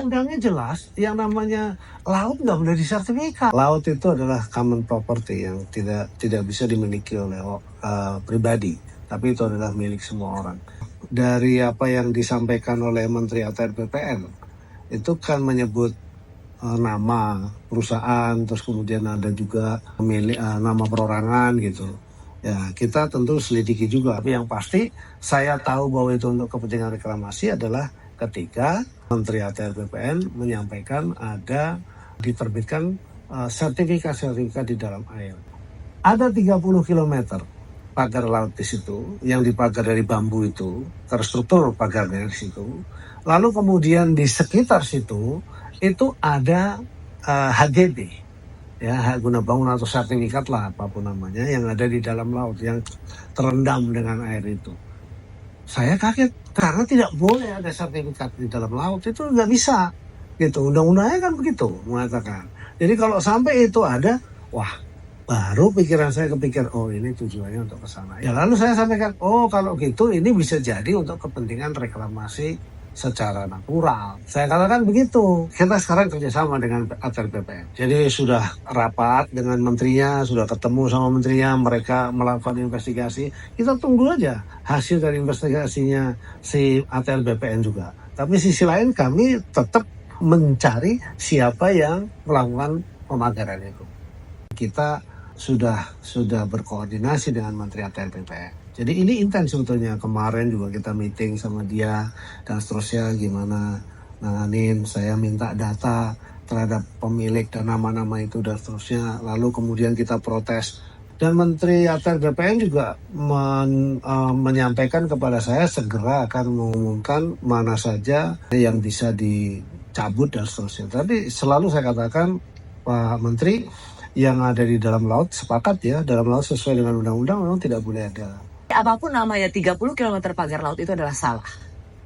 undang-undangnya jelas, yang namanya laut nggak boleh disertifikat. Laut itu adalah common property yang tidak bisa dimiliki oleh pribadi, tapi itu adalah milik semua orang. Dari apa yang disampaikan oleh Menteri ATR BPN, itu kan menyebut nama perusahaan, terus kemudian ada juga milik nama perorangan gitu. Ya, kita tentu selidiki juga. Tapi yang pasti saya tahu bahwa itu untuk kepentingan reklamasi adalah ketika Menteri ATR BPN menyampaikan ada diterbitkan sertifikat di dalam air. Ada 30 km pagar laut di situ, yang dipagar dari bambu itu, terstruktur pagarnya di situ. Lalu kemudian di sekitar situ itu ada HGB, ya, hak guna bangun atau sertifikat lah apapun namanya, yang ada di dalam laut yang terendam dengan air itu. Saya kaget karena tidak boleh ada sertifikat di dalam laut, itu nggak bisa gitu, undang-undangnya kan begitu mengatakan. Jadi kalau sampai itu ada, wah, baru pikiran saya kepikir, oh ini tujuannya untuk ke sana. Ya lalu saya sampaikan, oh kalau gitu ini bisa jadi untuk kepentingan reklamasi secara natural. Saya katakan begitu. Kita sekarang kerjasama dengan ATR BPN. Jadi sudah rapat dengan menterinya, sudah ketemu sama menterinya, mereka melakukan investigasi. Kita tunggu aja hasil dari investigasinya si ATR BPN juga. Tapi sisi lain kami tetap mencari siapa yang melakukan pemagaran itu. Kita sudah berkoordinasi dengan Menteri ATR BPN. Jadi ini intens sebetulnya. Kemarin juga kita meeting sama dia dan seterusnya gimana nanganin. Saya minta data terhadap pemilik dan nama-nama itu dan seterusnya. Lalu kemudian kita protes. Dan Menteri ATR BPN juga menyampaikan kepada saya segera akan mengumumkan mana saja yang bisa dicabut dan seterusnya. Tapi selalu saya katakan, Pak Menteri, yang ada di dalam laut sepakat ya, dalam laut sesuai dengan undang-undang memang tidak boleh ada. Apapun namanya 30 km pagar laut itu adalah salah.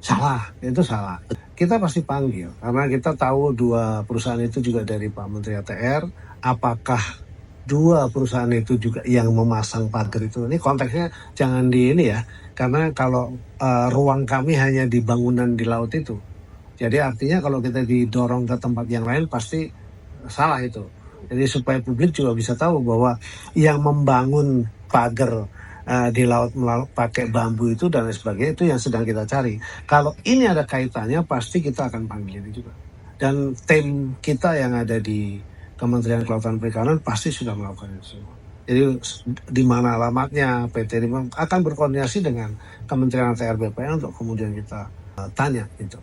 Salah, itu salah. Kita pasti panggil karena kita tahu dua perusahaan itu juga dari Pak Menteri ATR. Apakah dua perusahaan itu juga yang memasang pagar itu? Ini konteksnya jangan di ini ya, karena kalau ruang kami hanya di bangunan di laut itu. Jadi artinya kalau kita didorong ke tempat yang lain pasti salah itu. Jadi supaya publik juga bisa tahu bahwa yang membangun pagar di laut pakai bambu itu dan lain sebagainya itu yang sedang kita cari. Kalau ini ada kaitannya pasti kita akan panggil ini juga. Dan tim kita yang ada di Kementerian Kelautan Perikanan pasti sudah melakukan itu semua. Jadi di mana alamatnya, PT akan berkoordinasi dengan Kementerian ATR BPN untuk kemudian kita tanya itu.